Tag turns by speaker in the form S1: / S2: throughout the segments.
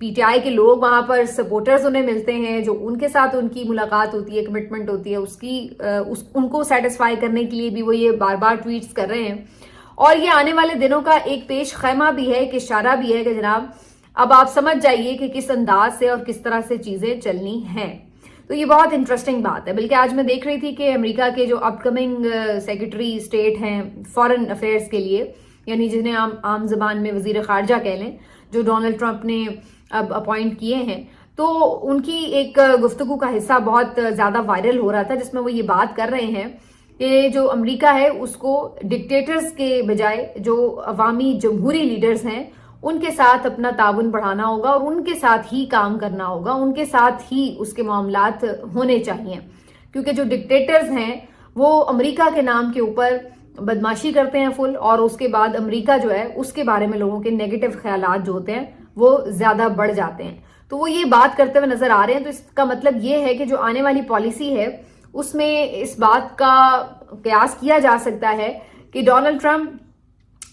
S1: P T I کے لوگ وہاں پر سپورٹرز انہیں ملتے ہیں، جو ان کے ساتھ ان کی ملاقات ہوتی ہے، کمٹمنٹ ہوتی ہے، ان کو سیٹسفائی کرنے کے لیے بھی وہ یہ بار بار ٹویٹس کر رہے ہیں. اور یہ آنے والے دنوں کا ایک پیش خیمہ بھی ہے، ایک اشارہ بھی ہے کہ جناب اب آپ سمجھ جائیے کہ کس انداز سے اور کس طرح سے چیزیں چلنی ہیں. تو یہ بہت انٹرسٹنگ بات ہے. بلکہ آج میں دیکھ رہی تھی کہ امریکہ کے جو اپ کمنگ سیکرٹری اسٹیٹ ہیں فارن افیئرس کے لیے، یعنی جنہیں عام زبان میں وزیر خارجہ کہہ لیں، جو ڈونلڈ ٹرمپ نے اب اپوائنٹ کیے ہیں، تو ان کی ایک گفتگو کا حصہ بہت زیادہ وائرل ہو رہا تھا، جس میں وہ یہ بات کر رہے ہیں کہ جو امریکہ ہے اس کو ڈکٹیٹرز کے بجائے جو عوامی جمہوری لیڈرز ہیں ان کے ساتھ اپنا تعاون بڑھانا ہوگا اور ان کے ساتھ ہی کام کرنا ہوگا، ان کے ساتھ ہی اس کے معاملات ہونے چاہیے. کیونکہ جو ڈکٹیٹرز ہیں وہ امریکہ کے نام کے اوپر بدماشی کرتے ہیں فل، اور اس کے بعد امریکہ جو ہے اس کے بارے میں لوگوں کے نیگیٹو خیالات جو ہوتے ہیں وہ زیادہ بڑھ جاتے ہیں. تو وہ یہ بات کرتے ہوئے نظر آ رہے ہیں. تو اس کا مطلب یہ ہے کہ جو آنے والی پالیسی ہے اس میں اس بات کا قیاس کیا جا سکتا ہے کہ ڈونلڈ ٹرمپ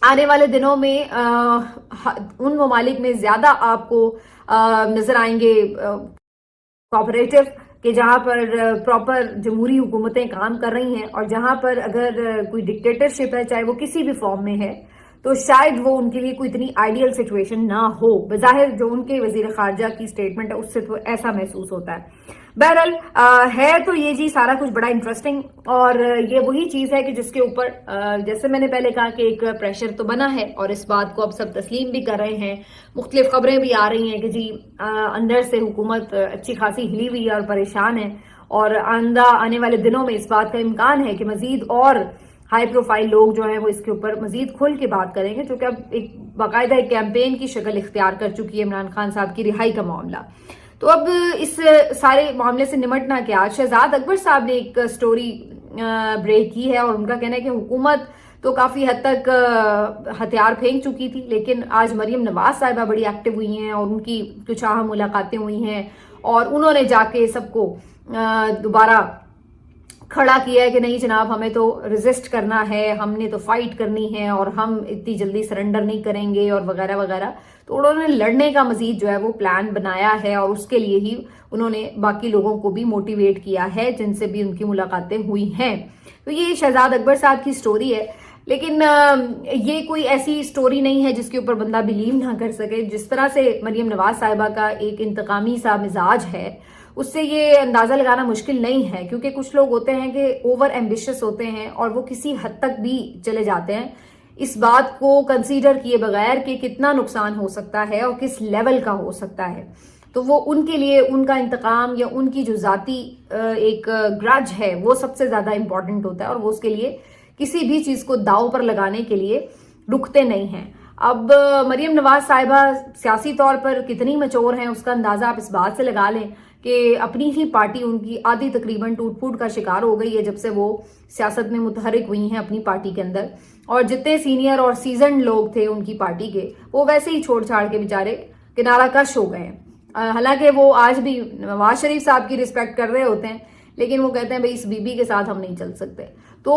S1: آنے والے دنوں میں ان ممالک میں زیادہ آپ کو نظر آئیں گے کوآپریٹو، کہ جہاں پر پراپر جمہوری حکومتیں کام کر رہی ہیں، اور جہاں پر اگر کوئی ڈکٹیٹرشپ ہے چاہے وہ کسی بھی فارم میں ہے تو شاید وہ ان کے لیے کوئی اتنی آئیڈیل سچویشن نہ ہو. بظاہر جو ان کے وزیر خارجہ کی سٹیٹمنٹ ہے اس سے تو ایسا محسوس ہوتا ہے. بہرحال ہے تو یہ جی سارا کچھ بڑا انٹرسٹنگ، اور یہ وہی چیز ہے کہ جس کے اوپر جیسے میں نے پہلے کہا کہ ایک پریشر تو بنا ہے، اور اس بات کو اب سب تسلیم بھی کر رہے ہیں. مختلف خبریں بھی آ رہی ہیں کہ جی اندر سے حکومت اچھی خاصی ہلی ہوئی ہے اور پریشان ہے، اور آنے والے دنوں میں اس بات کا امکان ہے کہ مزید اور ہائی پروفائل لوگ جو ہیں وہ اس کے اوپر مزید کھل کے بات کریں گے، چونکہ اب ایک باقاعدہ ایک کیمپین کی شکل اختیار کر چکی ہے عمران خان صاحب کی رہائی کا معاملہ. تو اب اس سارے معاملے سے نمٹنا کیا، شہزاد اکبر صاحب نے ایک سٹوری بریک کی ہے، اور ان کا کہنا ہے کہ حکومت تو کافی حد تک ہتھیار پھینک چکی تھی، لیکن آج مریم نواز صاحبہ بڑی ایکٹیو ہوئی ہیں اور ان کی کچھ اہم ملاقاتیں ہوئی ہیں، اور انہوں نے جا کے سب کو دوبارہ کھڑا کیا ہے کہ نہیں جناب ہمیں تو ریزسٹ کرنا ہے، ہم نے تو فائٹ کرنی ہے، اور ہم اتنی جلدی سرنڈر نہیں کریں گے اور وغیرہ وغیرہ. تو انہوں نے لڑنے کا مزید جو ہے وہ پلان بنایا ہے، اور اس کے لیے ہی انہوں نے باقی لوگوں کو بھی موٹیویٹ کیا ہے جن سے بھی ان کی ملاقاتیں ہوئی ہیں. تو یہ شہزاد اکبر صاحب کی سٹوری ہے، لیکن یہ کوئی ایسی سٹوری نہیں ہے جس کے اوپر بندہ بلیو نہ کر سکے. جس طرح سے مریم نواز صاحبہ کا ایک انتقامی سا مزاج ہے، اس سے یہ اندازہ لگانا مشکل نہیں ہے، کیونکہ کچھ لوگ ہوتے ہیں کہ اوور ایمبیشس ہوتے ہیں اور وہ کسی حد تک بھی چلے جاتے ہیں اس بات کو کنسیڈر کیے بغیر کہ کتنا نقصان ہو سکتا ہے اور کس لیول کا ہو سکتا ہے. تو وہ ان کے لیے ان کا انتقام یا ان کی جو ذاتی ایک گرج ہے وہ سب سے زیادہ امپورٹنٹ ہوتا ہے، اور وہ اس کے لیے کسی بھی چیز کو داؤ پر لگانے کے لیے رکتے نہیں ہیں. اب مریم نواز صاحبہ سیاسی طور پر کتنی میچور ہیں اس کا اندازہ آپ اس بات سے لگا لیں کہ اپنی ہی پارٹی ان کی آدھی تقریباً ٹوٹ پھوٹ کا شکار ہو گئی ہے جب سے وہ سیاست میں متحرک ہوئی ہیں اپنی پارٹی کے اندر. اور جتنے سینئر اور سیزنڈ لوگ تھے ان کی پارٹی کے، وہ ویسے ہی چھوڑ چھاڑ کے بیچارے کنارہ کش ہو گئے ہیں. حالانکہ وہ آج بھی نواز شریف صاحب کی رسپیکٹ کر رہے ہوتے ہیں، لیکن وہ کہتے ہیں بھئی اس بی بی کے ساتھ ہم نہیں چل سکتے. تو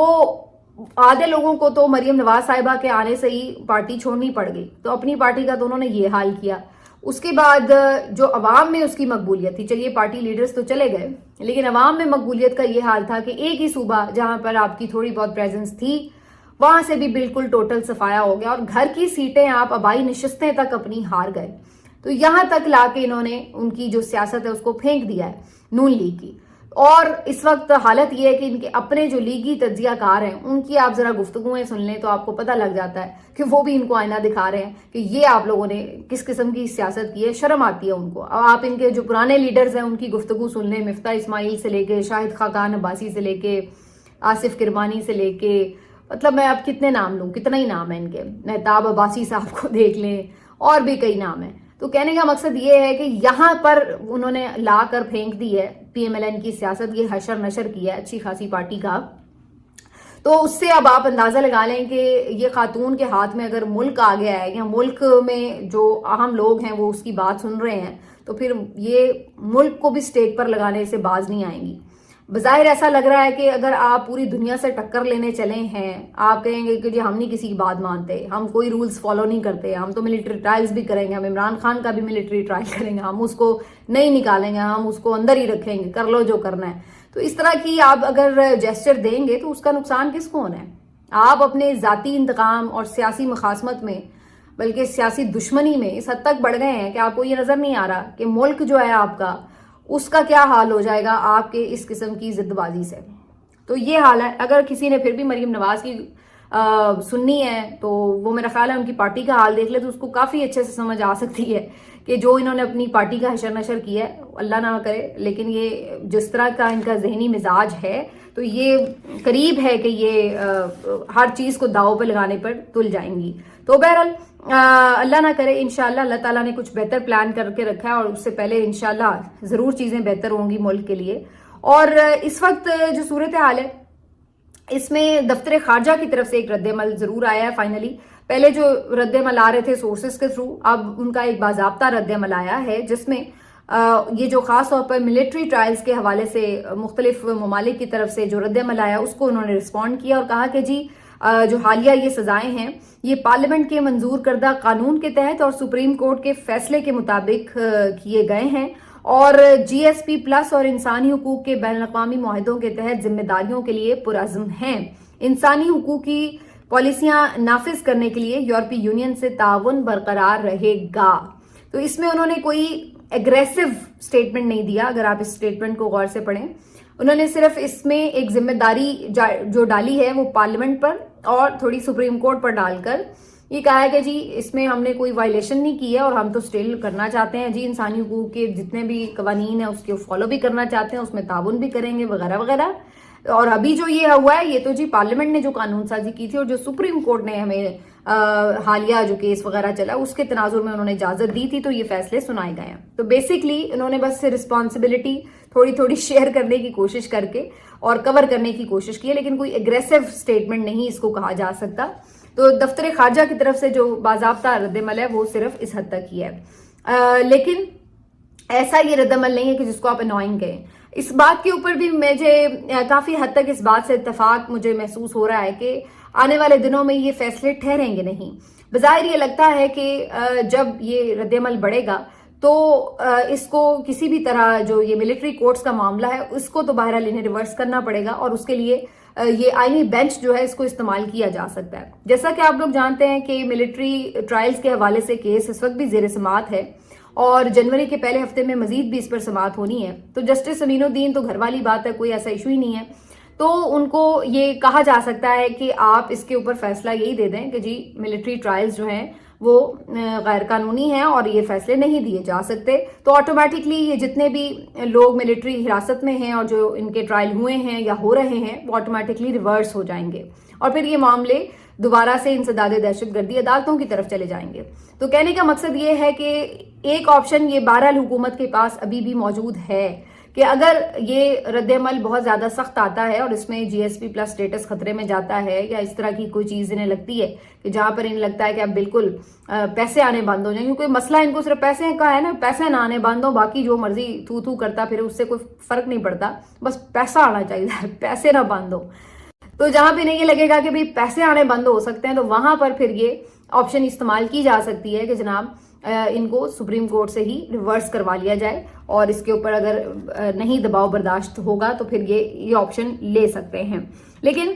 S1: آدھے لوگوں کو تو مریم نواز صاحبہ کے آنے سے ہی پارٹی چھوڑنی پڑ گئی. تو اپنی پارٹی کا تو انہوں نے یہ حال کیا. اس کے بعد جو عوام میں اس کی مقبولیت تھی، چلیے پارٹی لیڈرز تو چلے گئے، لیکن عوام میں مقبولیت کا یہ حال تھا کہ ایک ہی صوبہ جہاں پر آپ کی تھوڑی بہت پریزنس تھی وہاں سے بھی بالکل ٹوٹل صفایا ہو گیا، اور گھر کی سیٹیں آپ آبائی نشستیں تک اپنی ہار گئے. تو یہاں تک لا کے انہوں نے ان کی جو سیاست ہے اس کو پھینک دیا ہے نون لیگ کی. اور اس وقت حالت یہ ہے کہ ان کے اپنے جو لیگی تجزیہ کار ہیں ان کی آپ ذرا گفتگویں سن لیں تو آپ کو پتہ لگ جاتا ہے کہ وہ بھی ان کو آئینہ دکھا رہے ہیں کہ یہ آپ لوگوں نے کس قسم کی سیاست کی ہے. شرم آتی ہے ان کو. اب آپ ان کے جو پرانے لیڈرز ہیں ان کی گفتگو سن لیں، مفتاح اسماعیل سے لے کے شاہد خاقان عباسی سے لے کے آصف کرمانی سے لے کے، مطلب میں اب کتنے نام لوں، کتنا ہی نام ہے ان کے، مہتاب عباسی صاحب کو دیکھ لیں، اور بھی کئی نام ہیں. تو کہنے کا مقصد یہ ہے کہ یہاں پر انہوں نے لا کر پھینک دی ہے پی ایم ایل این کی سیاست، یہ حشر نشر کیا ہے اچھی خاصی پارٹی کا. تو اس سے اب آپ اندازہ لگا لیں کہ یہ خاتون کے ہاتھ میں اگر ملک آ گیا ہے یا ملک میں جو اہم لوگ ہیں وہ اس کی بات سن رہے ہیں تو پھر یہ ملک کو بھی سٹیک پر لگانے سے باز نہیں آئیں گی. بظاہر ایسا لگ رہا ہے کہ اگر آپ پوری دنیا سے ٹکر لینے چلے ہیں، آپ کہیں گے کہ جی ہم نہیں کسی کی بات مانتے، ہم کوئی رولز فالو نہیں کرتے، ہم تو ملٹری ٹرائلز بھی کریں گے، ہم عمران خان کا بھی ملٹری ٹرائل کریں گے، ہم اس کو نہیں نکالیں گے، ہم اس کو اندر ہی رکھیں گے، کر لو جو کرنا ہے. تو اس طرح کی آپ اگر جیسچر دیں گے تو اس کا نقصان کس کو ہونا ہے؟ آپ اپنے ذاتی انتقام اور سیاسی مخاصمت میں، بلکہ سیاسی دشمنی میں اس حد تک بڑھ گئے ہیں کہ آپ کو یہ نظر نہیں آ رہا کہ ملک جو ہے آپ کا، اس کا کیا حال ہو جائے گا آپ کے اس قسم کی ضد بازی سے. تو یہ حال ہے. اگر کسی نے پھر بھی مریم نواز کی سننی ہے تو وہ میرا خیال ہے ان کی پارٹی کا حال دیکھ لے تو اس کو کافی اچھے سے سمجھ آ سکتی ہے کہ جو انہوں نے اپنی پارٹی کا حشر نشر کیا ہے، اللہ نہ کرے، لیکن یہ جس طرح کا ان کا ذہنی مزاج ہے تو یہ قریب ہے کہ یہ ہر چیز کو داؤ پہ لگانے پر تل جائیں گی. تو بہرحال اللہ نہ کرے، انشاءاللہ اللہ تعالیٰ نے کچھ بہتر پلان کر کے رکھا ہے اور اس سے پہلے انشاءاللہ ضرور چیزیں بہتر ہوں گی ملک کے لیے. اور اس وقت جو صورتحال ہے اس میں دفتر خارجہ کی طرف سے ایک رد عمل ضرور آیا ہے فائنلی. پہلے جو رد عمل آ رہے تھے سورسز کے تھرو، اب ان کا ایک باضابطہ رد عمل آیا ہے جس میں یہ جو خاص طور پر ملٹری ٹرائلز کے حوالے سے مختلف ممالک کی طرف سے جو رد عمل آیا اس کو انہوں نے رسپونڈ کیا اور کہا کہ جی جو حالیہ یہ سزائیں ہیں یہ پارلیمنٹ کے منظور کردہ قانون کے تحت اور سپریم کورٹ کے فیصلے کے مطابق کیے گئے ہیں اور جی ایس پی پلس اور انسانی حقوق کے بین الاقوامی معاہدوں کے تحت ذمہ داریوں کے لیے پرعزم ہیں. انسانی حقوق کی پالیسیاں نافذ کرنے کے لیے یورپی یونین سے تعاون برقرار رہے گا. تو اس میں انہوں نے کوئی ایگریسو سٹیٹمنٹ نہیں دیا. اگر آپ اس سٹیٹمنٹ کو غور سے پڑھیں، انہوں نے صرف اس میں ایک ذمہ داری جو ڈالی ہے وہ پارلیمنٹ پر اور تھوڑی سپریم کورٹ پر ڈال کر یہ کہا ہے کہ جی اس میں ہم نے کوئی وائلیشن نہیں کی ہے اور ہم تو اسٹل کرنا چاہتے ہیں جی انسانی حقوق کے جتنے بھی قوانین ہیں اس کے فالو بھی کرنا چاہتے ہیں، اس میں تعاون بھی کریں گے وغیرہ وغیرہ. اور ابھی جو یہ ہوا ہے یہ تو جی پارلیمنٹ نے جو قانون سازی کی تھی اور جو سپریم کورٹ نے ہمیں حالیہ جو کیس وغیرہ چلا اس کے تناظر میں انہوں نے اجازت دی تھی تو یہ فیصلے سنائے گئے ہیں. تو بیسکلی انہوں نے بس رسپانسبلٹی تھوڑی تھوڑی شیئر کرنے کی کوشش کر کے اور کور کرنے کی کوشش کی ہے، لیکن کوئی ایگریسو سٹیٹمنٹ نہیں اس کو کہا جا سکتا. تو دفتر خارجہ کی طرف سے جو باضابطہ رد عمل ہے وہ صرف اس حد تک ہی ہے. لیکن ایسا یہ رد عمل نہیں ہے کہ جس کو آپ انوائنگ کہیں. اس بات کے اوپر بھی مجھے کافی حد تک اس بات سے اتفاق مجھے محسوس ہو رہا ہے کہ آنے والے دنوں میں یہ فیصلے ٹھہریں گے نہیں. بظاہر یہ لگتا ہے کہ جب یہ رد عمل بڑھے گا تو اس کو کسی بھی طرح جو یہ ملٹری کورٹس کا معاملہ ہے اس کو تو بہرحال انہیں ریورس کرنا پڑے گا اور اس کے لیے یہ آئینی بینچ جو ہے اس کو استعمال کیا جا سکتا ہے. جیسا کہ آپ لوگ جانتے ہیں کہ ملٹری ٹرائلز کے حوالے سے کیس اس وقت بھی زیر سماعت ہے اور جنوری کے پہلے ہفتے میں مزید بھی اس پر سماعت ہونی ہے. تو جسٹس امین الدین تو گھر والی بات ہے، کوئی ایسا ایشو ہی نہیں ہے. تو ان کو یہ کہا جا سکتا ہے کہ آپ اس کے اوپر فیصلہ یہی دے دیں کہ جی ملٹری ٹرائلز جو ہیں وہ غیر قانونی ہیں اور یہ فیصلے نہیں دیے جا سکتے. تو آٹومیٹکلی یہ جتنے بھی لوگ ملٹری حراست میں ہیں اور جو ان کے ٹرائل ہوئے ہیں یا ہو رہے ہیں وہ آٹومیٹکلی ریورس ہو جائیں گے اور پھر یہ معاملے دوبارہ سے انسداد دہشت گردی عدالتوں کی طرف چلے جائیں گے. تو کہنے کا مقصد یہ ہے کہ ایک آپشن یہ بہرحال حکومت کے پاس ابھی بھی موجود ہے کہ اگر یہ رد عمل بہت زیادہ سخت آتا ہے اور اس میں جی ایس پی پلس سٹیٹس خطرے میں جاتا ہے یا اس طرح کی کوئی چیز انہیں لگتی ہے کہ جہاں پر انہیں لگتا ہے کہ اب بالکل پیسے آنے بند ہو جائیں، کیونکہ مسئلہ ان کو صرف پیسے کا ہے نا، پیسے نہ آنے بند ہو، باقی جو مرضی تھو کرتا پھر اس سے کوئی فرق نہیں پڑتا، بس پیسہ آنا چاہیے، پیسے نہ بند ہو. تو جہاں پہ انہیں یہ لگے گا کہ بھئی پیسے آنے بند ہو سکتے ہیں تو وہاں پر پھر یہ آپشن استعمال کی جا سکتی ہے کہ جناب ان کو سپریم کورٹ سے ہی ریورس کروا لیا جائے اور اس کے اوپر اگر نہیں دباؤ برداشت ہوگا تو پھر یہ آپشن لے سکتے ہیں. لیکن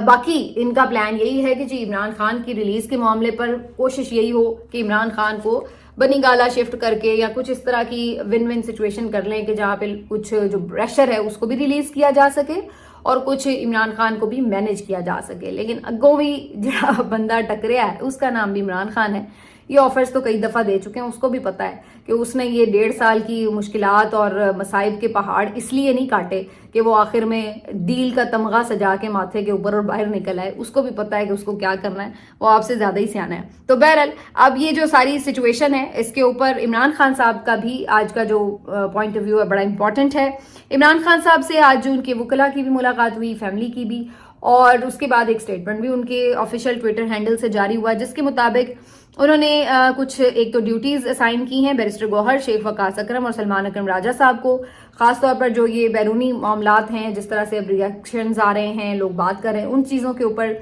S1: باقی ان کا پلان یہی ہے کہ جی عمران خان کی ریلیز کے معاملے پر کوشش یہی ہو کہ عمران خان کو بنی گالا شفٹ کر کے یا کچھ اس طرح کی ون ون سچویشن کر لیں کہ جہاں پہ کچھ جو پریشر ہے اس کو بھی ریلیز کیا جا سکے اور کچھ عمران خان کو بھی مینیج کیا جا سکے. لیکن اگوں بھی جہاں بندہ ٹکریا ہے اس کا نام بھی عمران خان ہے. یہ آفرز تو کئی دفعہ دے چکے ہیں، اس کو بھی پتا ہے کہ اس نے یہ 1.5 سال کی مشکلات اور مصائب کے پہاڑ اس لیے نہیں کاٹے کہ وہ آخر میں ڈیل کا تمغہ سجا کے ماتھے کے اوپر اور باہر نکل آئے. اس کو بھی پتا ہے کہ اس کو کیا کرنا ہے، وہ آپ سے زیادہ ہی سیانا ہے. تو بہرحال اب یہ جو ساری سچویشن ہے اس کے اوپر عمران خان صاحب کا بھی آج کا جو پوائنٹ آف ویو ہے بڑا امپورٹنٹ ہے. عمران خان صاحب سے آج ان کے وکلاء کی بھی ملاقات ہوئی، فیملی کی بھی، اور اس کے بعد ایک سٹیٹمنٹ بھی ان کے آفیشیل ٹویٹر ہینڈل سے جاری ہوا جس کے مطابق انہوں نے کچھ ایک تو ڈیوٹیز اسائن کی ہیں بیرسٹر گوہر شیخ وقاص اکرم اور سلمان اکرم راجہ صاحب کو، خاص طور پر جو یہ بیرونی معاملات ہیں، جس طرح سے اب ریئیکشنز آ رہے ہیں، لوگ بات کر رہے ہیں، ان چیزوں کے اوپر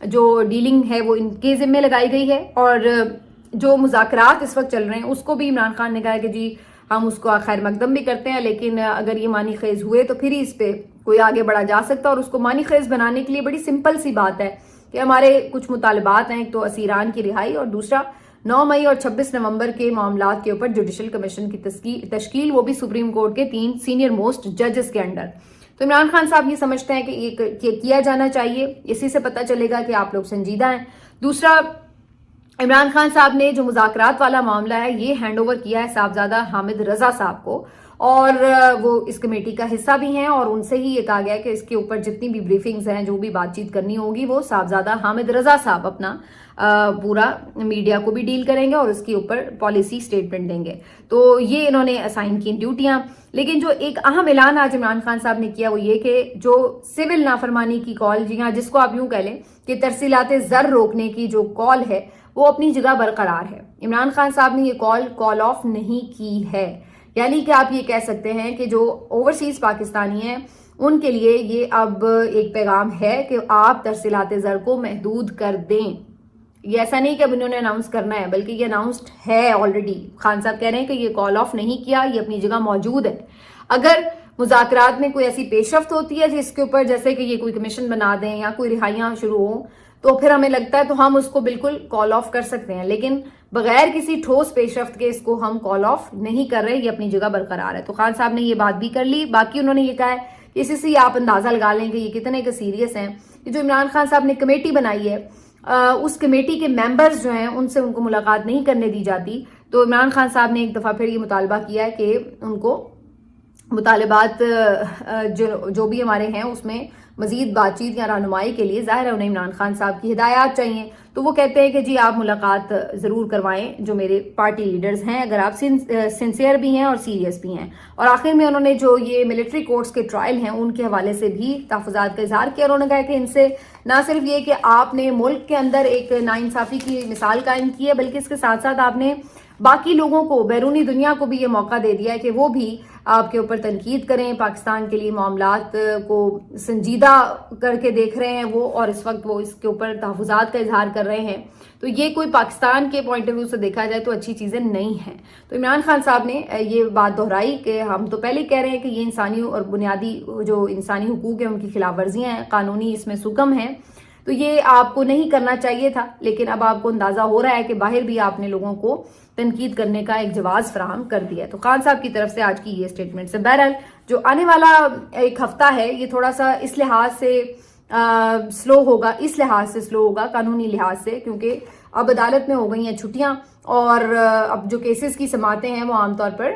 S1: جو ڈیلنگ ہے وہ ان کے ذمہ لگائی گئی ہے. اور جو مذاکرات اس وقت چل رہے ہیں اس کو بھی عمران خان نے کہا کہ جی ہم اس کو خیر مقدم بھی کرتے ہیں، لیکن اگر یہ معنی خیز ہوئے تو پھر ہی اس پہ کوئی آگے بڑھا جا سکتا ہے. اور اس کو معنی خیز بنانے کے لیے بڑی سمپل سی بات ہے کہ ہمارے کچھ مطالبات ہیں، ایک تو اسیران کی رہائی اور دوسرا 9 مئی اور 26 نومبر کے معاملات کے اوپر جوڈیشل کمیشن کی تشکیل، وہ بھی سپریم کورٹ کے 3 سینئر موسٹ ججز کے انڈر. تو عمران خان صاحب یہ سمجھتے ہیں کہ یہ کیا جانا چاہیے، اسی سے پتہ چلے گا کہ آپ لوگ سنجیدہ ہیں. دوسرا، عمران خان صاحب نے جو مذاکرات والا معاملہ ہے یہ ہینڈ اوور کیا ہے صاحبزادہ حامد رضا صاحب کو، اور وہ اس کمیٹی کا حصہ بھی ہیں، اور ان سے ہی یہ کہا گیا کہ اس کے اوپر جتنی بھی بریفنگز ہیں، جو بھی بات چیت کرنی ہوگی، وہ صاحبزادہ حامد رضا صاحب اپنا پورا میڈیا کو بھی ڈیل کریں گے اور اس کے اوپر پالیسی سٹیٹمنٹ دیں گے. تو یہ انہوں نے اسائن کی ڈیوٹیاں. لیکن جو ایک اہم اعلان آج عمران خان صاحب نے کیا وہ یہ کہ جو سول نافرمانی کی کال، جی ہاں، جس کو آپ یوں کہہ لیں کہ ترسیلات زر روکنے کی جو کال ہے وہ اپنی جگہ برقرار ہے. عمران خان صاحب نے یہ کال آف نہیں کی ہے. یعنی کہ آپ یہ کہہ سکتے ہیں کہ جو اوورسیز پاکستانی ہیں ان کے لیے یہ اب ایک پیغام ہے کہ آپ ترسیلات زر کو محدود کر دیں. یہ ایسا نہیں کہ اب انہوں نے اناؤنس کرنا ہے، بلکہ یہ اناؤنسڈ ہے آلریڈی. خان صاحب کہہ رہے ہیں کہ یہ کال آف نہیں کیا، یہ اپنی جگہ موجود ہے. اگر مذاکرات میں کوئی ایسی پیش رفت ہوتی ہے جس کے اوپر جیسے کہ یہ کوئی کمیشن بنا دیں یا کوئی رہائیاں شروع ہوں تو پھر ہمیں لگتا ہے تو ہم اس کو بالکل کال آف کر سکتے ہیں، لیکن بغیر کسی ٹھوس پیش رفت کے اس کو ہم کال آف نہیں کر رہے، یہ اپنی جگہ برقرار ہے. تو خان صاحب نے یہ بات بھی کر لی. باقی انہوں نے یہ کہا ہے کہ اسی سے آپ اندازہ لگا لیں کہ یہ کتنے کا سیریس ہیں کہ جو عمران خان صاحب نے کمیٹی بنائی ہے اس کمیٹی کے ممبرز جو ہیں ان سے ان کو ملاقات نہیں کرنے دی جاتی. تو عمران خان صاحب نے ایک دفعہ پھر یہ مطالبہ کیا ہے کہ ان کو مطالبات جو بھی ہمارے ہیں اس میں مزید بات چیت یا رہنمائی کے لیے ظاہر ہے انہیں عمران خان صاحب کی ہدایات چاہیے. تو وہ کہتے ہیں کہ جی آپ ملاقات ضرور کروائیں جو میرے پارٹی لیڈرز ہیں، اگر آپ سنسیئر بھی ہیں اور سیریس بھی ہیں. اور آخر میں انہوں نے جو یہ ملٹری کورٹس کے ٹرائل ہیں ان کے حوالے سے بھی تحفظات کا اظہار کیا. انہوں نے کہا کہ ان سے نہ صرف یہ کہ آپ نے ملک کے اندر ایک ناانصافی کی مثال قائم کی ہے، بلکہ اس کے ساتھ ساتھ آپ نے باقی لوگوں کو، بیرونی دنیا کو بھی یہ موقع دے دیا ہے کہ وہ بھی آپ کے اوپر تنقید کریں. پاکستان کے لیے معاملات کو سنجیدہ کر کے دیکھ رہے ہیں وہ، اور اس وقت وہ اس کے اوپر تحفظات کا اظہار کر رہے ہیں. تو یہ کوئی پاکستان کے پوائنٹ آف ویو سے دیکھا جائے تو اچھی چیزیں نہیں ہیں. تو عمران خان صاحب نے یہ بات دہرائی کہ ہم تو پہلے کہہ رہے ہیں کہ یہ انسانی اور بنیادی جو انسانی حقوق ہیں ان کی خلاف ورزیاں ہیں، قانونی اس میں سکم ہیں، تو یہ آپ کو نہیں کرنا چاہیے تھا. لیکن اب آپ کو اندازہ ہو رہا ہے کہ باہر بھی آپ نے لوگوں کو تنقید کرنے کا ایک جواز فراہم کر دیا. تو خان صاحب کی طرف سے آج کی یہ سٹیٹمنٹ سے بہرحال جو آنے والا ایک ہفتہ ہے یہ تھوڑا سا اس لحاظ سے سلو ہوگا قانونی لحاظ سے، کیونکہ اب عدالت میں ہو گئی ہیں چھٹیاں، اور اب جو کیسز کی سماعتیں ہیں وہ عام طور پر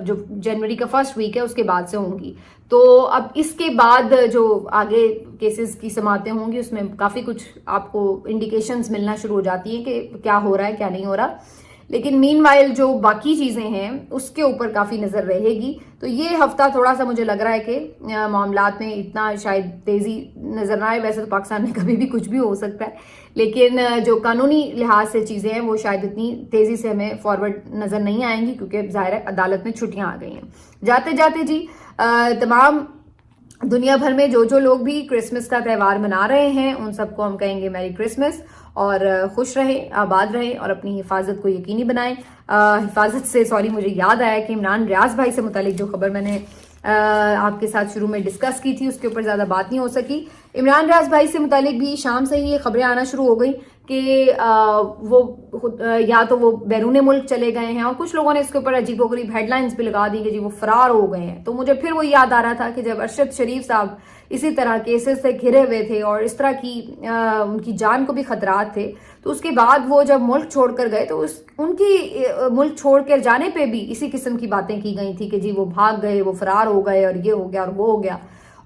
S1: جو جنوری کا فرسٹ ویک ہے اس کے بعد سے ہوں گی. تو اب اس کے بعد جو آگے کیسز کی سماعتیں ہوں گی اس میں کافی کچھ آپ کو انڈیکیشنز ملنا شروع ہو جاتی ہیں کہ کیا ہو رہا ہے کیا نہیں ہو رہا. لیکن مین وائل جو باقی چیزیں ہیں اس کے اوپر کافی نظر رہے گی. تو یہ ہفتہ تھوڑا سا مجھے لگ رہا ہے کہ معاملات میں اتنا شاید تیزی نظر نہ آئے. ویسے تو پاکستان میں کبھی بھی کچھ بھی ہو سکتا ہے، لیکن جو قانونی لحاظ سے چیزیں ہیں وہ شاید اتنی تیزی سے ہمیں فارورڈ نظر نہیں آئیں گی، کیونکہ ظاہر ہے عدالت میں چھٹیاں آ گئی ہیں. جاتے جاتے جی تمام دنیا بھر میں جو لوگ بھی کرسمس کا تہوار منا رہے ہیں ان سب کو ہم کہیں گے میری کرسمس، اور خوش رہیں، آباد رہیں اور اپنی حفاظت کو یقینی بنائیں. حفاظت سے مجھے یاد آیا کہ عمران ریاض بھائی سے متعلق جو خبر میں نے آپ کے ساتھ شروع میں ڈسکس کی تھی اس کے اوپر زیادہ بات نہیں ہو سکی. عمران ریاض بھائی سے متعلق بھی شام سے ہی یہ خبریں آنا شروع ہو گئی کہ وہ یا تو وہ بیرون ملک چلے گئے ہیں، اور کچھ لوگوں نے اس کے اوپر عجیب و غریب ہیڈ لائنز بھی لگا دی کہ جی وہ فرار ہو گئے ہیں. تو مجھے پھر وہ یاد آ رہا تھا کہ جب ارشد شریف صاحب اسی طرح کیسز سے گھرے ہوئے تھے اور اس طرح کی ان کی جان کو بھی خطرات تھے، تو اس کے بعد وہ جب ملک چھوڑ کر گئے تو ان کی ملک چھوڑ کر جانے پہ بھی اسی قسم کی باتیں کی گئی تھی کہ جی وہ بھاگ گئے، وہ فرار ہو گئے، اور یہ ہو گیا اور وہ ہو گیا.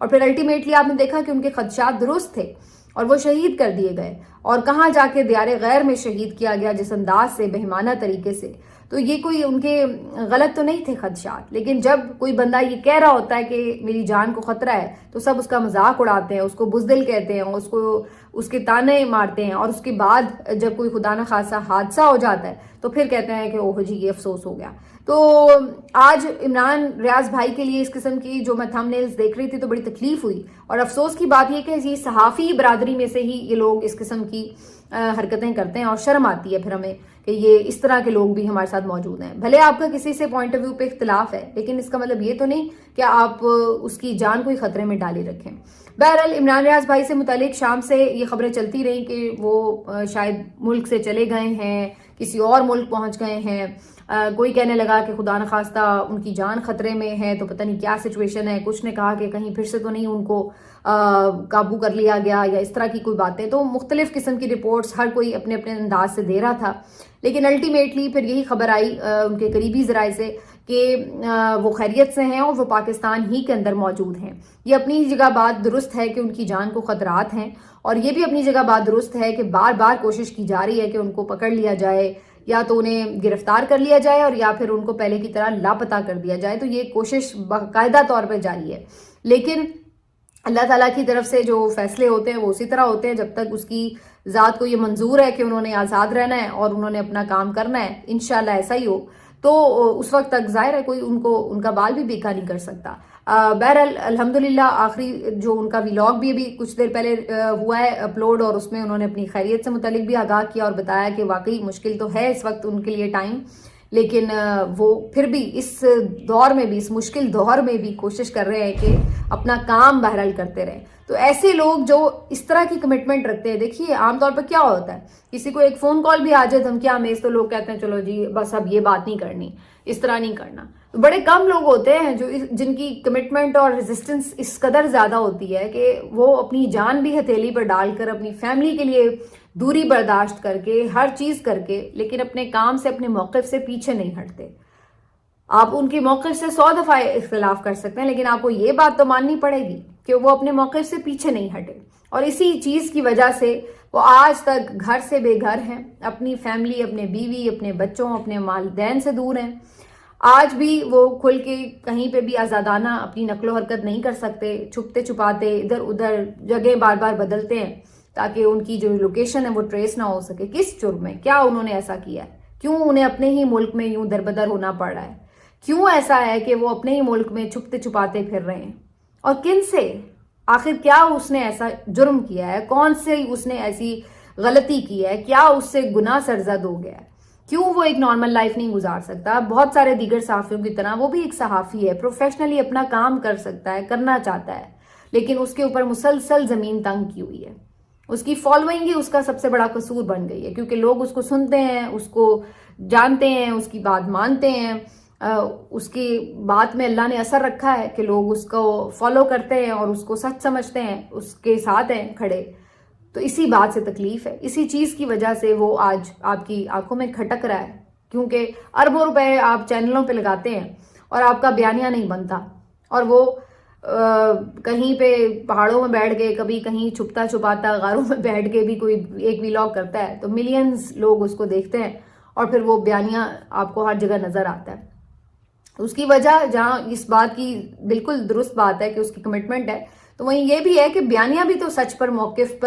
S1: اور پھر الٹیمیٹلی آپ نے دیکھا کہ ان کے خدشات درست تھے اور وہ شہید کر دیے گئے، اور کہاں جا کے دیار غیر میں شہید کیا گیا جس انداز سے، بہیمانہ طریقے سے. تو یہ کوئی ان کے غلط تو نہیں تھے خدشات، لیکن جب کوئی بندہ یہ کہہ رہا ہوتا ہے کہ میری جان کو خطرہ ہے تو سب اس کا مذاق اڑاتے ہیں، اس کو بزدل کہتے ہیں، اس کے تانے مارتے ہیں، اور اس کے بعد جب کوئی خدا نخواستہ حادثہ ہو جاتا ہے تو پھر کہتے ہیں کہ اوہ جی یہ افسوس ہو گیا۔ تو آج عمران ریاض بھائی کے لیے اس قسم کی جو میں تھم نیلز دیکھ رہی تھی تو بڑی تکلیف ہوئی، اور افسوس کی بات یہ کہ یہ صحافی برادری میں سے ہی یہ لوگ اس قسم کی حرکتیں کرتے ہیں، اور شرم آتی ہے پھر ہمیں کہ یہ اس طرح کے لوگ بھی ہمارے ساتھ موجود ہیں۔ بھلے آپ کا کسی سے پوائنٹ آف ویو پہ اختلاف ہے، لیکن اس کا مطلب یہ تو نہیں کہ آپ اس کی جان کو خطرے میں ڈالے رکھیں۔ بہرحال عمران ریاض بھائی سے متعلق شام سے یہ خبریں چلتی رہیں کہ وہ شاید ملک سے چلے گئے ہیں، کسی اور ملک پہنچ گئے ہیں، کوئی کہنے لگا کہ خدا نخواستہ ان کی جان خطرے میں ہے تو پتہ نہیں کیا سچویشن ہے، کچھ نے کہا کہ کہیں پھر سے تو نہیں ان کو قابو کر لیا گیا یا اس طرح کی کوئی باتیں، تو مختلف قسم کی رپورٹس ہر کوئی اپنے اپنے انداز سے دے رہا تھا، لیکن الٹیمیٹلی پھر یہی خبر آئی ان کے قریبی ذرائع سے کہ وہ خیریت سے ہیں اور وہ پاکستان ہی کے اندر موجود ہیں۔ یہ اپنی جگہ بات درست ہے کہ ان کی جان کو خطرات ہیں، اور یہ بھی اپنی جگہ بات درست ہے کہ بار بار کوشش کی جا رہی ہے کہ ان کو پکڑ لیا جائے، یا تو انہیں گرفتار کر لیا جائے اور یا پھر ان کو پہلے کی طرح لاپتہ کر دیا جائے۔ تو یہ کوشش باقاعدہ طور پہ جاری ہے، لیکن اللہ تعالیٰ کی طرف سے جو فیصلے ہوتے ہیں وہ اسی طرح ہوتے ہیں، جب تک اس کی ذات کو یہ منظور ہے کہ انہوں نے آزاد رہنا ہے اور انہوں نے اپنا کام کرنا ہے، انشاءاللہ ایسا ہی ہو، تو اس وقت تک ظاہر ہے کوئی ان کا بال بھی بیکا نہیں کر سکتا۔ بہرحال الحمدللہ آخری جو ان کا ویلاگ بھی ابھی کچھ دیر پہلے ہوا ہے اپلوڈ، اور اس میں انہوں نے اپنی خیریت سے متعلق بھی آگاہ کیا اور بتایا کہ واقعی مشکل تو ہے اس وقت ان کے لیے ٹائم، لیکن وہ پھر بھی اس دور میں بھی، اس مشکل دور میں بھی کوشش کر رہے ہیں کہ اپنا کام بہرحال کرتے رہیں۔ تو ایسے لوگ جو اس طرح کی کمٹمنٹ رکھتے ہیں، دیکھیے عام طور پر کیا ہوتا ہے، کسی کو ایک فون کال بھی آ جائے دھمکیاں میں، تو لوگ کہتے ہیں چلو جی بس اب یہ بات نہیں کرنی، اس طرح نہیں کرنا۔ تو بڑے کم لوگ ہوتے ہیں جن کی کمٹمنٹ اور ریزسٹنس اس قدر زیادہ ہوتی ہے کہ وہ اپنی جان بھی ہتھیلی پر ڈال کر، اپنی فیملی کے لیے دوری برداشت کر کے، ہر چیز کر کے، لیکن اپنے کام سے، اپنے موقف سے پیچھے نہیں ہٹتے۔ آپ ان کے موقف سے 100 دفعہ اختلاف کر سکتے ہیں، لیکن آپ کو یہ بات تو ماننی پڑے گی کہ وہ اپنے موقف سے پیچھے نہیں ہٹے، اور اسی چیز کی وجہ سے وہ آج تک گھر سے بے گھر ہیں، اپنی فیملی، اپنے بیوی، اپنے بچوں، اپنے والدین سے دور ہیں۔ آج بھی وہ کھل کے کہیں پہ بھی آزادانہ اپنی نقل و حرکت نہیں کر سکتے، چھپتے چھپاتے ادھر ادھر جگہ بار بار بدلتے ہیں تاکہ ان کی جو لوکیشن ہے وہ ٹریس نہ ہو سکے۔ کس جرم میں؟ کیا انہوں نے ایسا کیا ہے؟ کیوں انہیں اپنے ہی ملک میں یوں دربدر ہونا پڑ رہا ہے؟ کیوں ایسا ہے کہ وہ اپنے ہی ملک میں چھپتے چھپاتے پھر رہے ہیں؟ اور کن سے؟ آخر کیا اس نے ایسا جرم کیا ہے؟ کون سے اس نے ایسی غلطی کی ہے؟ کیا اس سے گناہ سرزد ہو گیا ہے؟ کیوں وہ ایک نارمل لائف نہیں گزار سکتا؟ بہت سارے دیگر صحافیوں کی طرح وہ بھی ایک صحافی ہے، پروفیشنلی اپنا کام کر سکتا ہے، کرنا چاہتا ہے، لیکن اس کے اوپر مسلسل زمین تنگ کی ہوئی ہے۔ اس کی فالوئنگ ہی اس کا سب سے بڑا قصور بن گئی ہے، کیونکہ لوگ اس کو سنتے ہیں، اس کو جانتے ہیں، اس کی بات مانتے ہیں، اس کی بات میں اللہ نے اثر رکھا ہے کہ لوگ اس کو فالو کرتے ہیں اور اس کو سچ سمجھتے ہیں، اس کے ساتھ ہیں کھڑے۔ تو اسی بات سے تکلیف ہے، اسی چیز کی وجہ سے وہ آج آپ کی آنکھوں میں کھٹک رہا ہے، کیونکہ اربوں روپے آپ چینلوں پہ لگاتے ہیں اور آپ کا بیانیہ نہیں بنتا، اور وہ کہیں پہ پہاڑوں میں بیٹھ کے، کبھی کہیں چھپتا چھپاتا غاروں میں بیٹھ کے بھی کوئی ایک ویلاگ کرتا ہے تو ملینز لوگ اس کو دیکھتے ہیں، اور پھر وہ بیانیہ آپ کو ہر جگہ نظر آتا ہے۔ اس کی وجہ جہاں اس بات کی بالکل درست بات ہے کہ اس کی کمٹمنٹ ہے، تو وہیں یہ بھی ہے کہ بیانیہ بھی تو سچ پر، موقف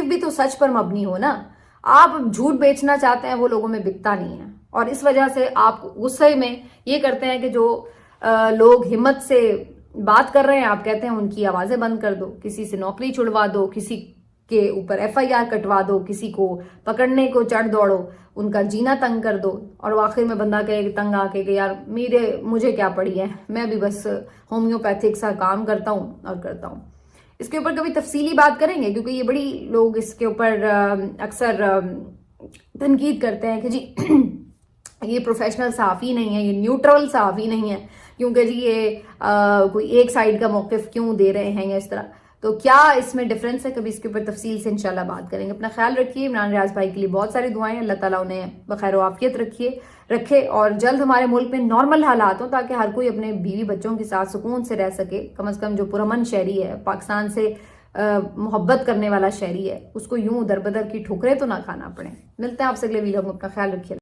S1: بھی تو سچ پر مبنی ہو نا۔ آپ جھوٹ بیچنا چاہتے ہیں، وہ لوگوں میں بکتا نہیں ہے، اور اس وجہ سے آپ غصے میں یہ کرتے ہیں کہ جو لوگ ہمت سے بات کر رہے ہیں، آپ کہتے ہیں ان کی آوازیں بند کر دو، کسی سے نوکری چھڑوا دو، کسی کے اوپر FIR کٹوا دو، کسی کو پکڑنے کو چڑھ دوڑو، ان کا جینا تنگ کر دو، اور آخر میں بندہ کہے تنگ آ کے کہ یار مجھے کیا پڑی ہے، میں بھی بس ہومیوپیتھک سا کام کرتا ہوں اور کرتا ہوں۔ اس کے اوپر کبھی تفصیلی بات کریں گے، کیونکہ یہ بڑی لوگ اس کے اوپر اکثر تنقید کرتے ہیں کہ جی یہ پروفیشنل صحافی نہیں ہے، یہ نیوٹرل صحافی نہیں ہے، کیونکہ جی یہ کوئی ایک سائیڈ کا موقف کیوں دے رہے ہیں یا اس طرح۔ تو کیا اس میں ڈیفرنس ہے، کبھی اس کے اوپر تفصیل سے انشاءاللہ بات کریں گے۔ اپنا خیال رکھیے، عمران ریاض بھائی کے لیے بہت ساری دعائیں، اللہ تعالیٰ انہیں بخیر و عافیت رکھے اور جلد ہمارے ملک میں نارمل حالات ہوں، تاکہ ہر کوئی اپنے بیوی بچوں کے ساتھ سکون سے رہ سکے۔ کم از کم جو پرامن شہری ہے، پاکستان سے محبت کرنے والا شہری ہے، اس کو یوں در بدر کی ٹھوکریں تو نہ کھانا پڑے۔ ملتے ہیں آپ سے اگلے ویڈیو میں، اپنا خیال رکھیے۔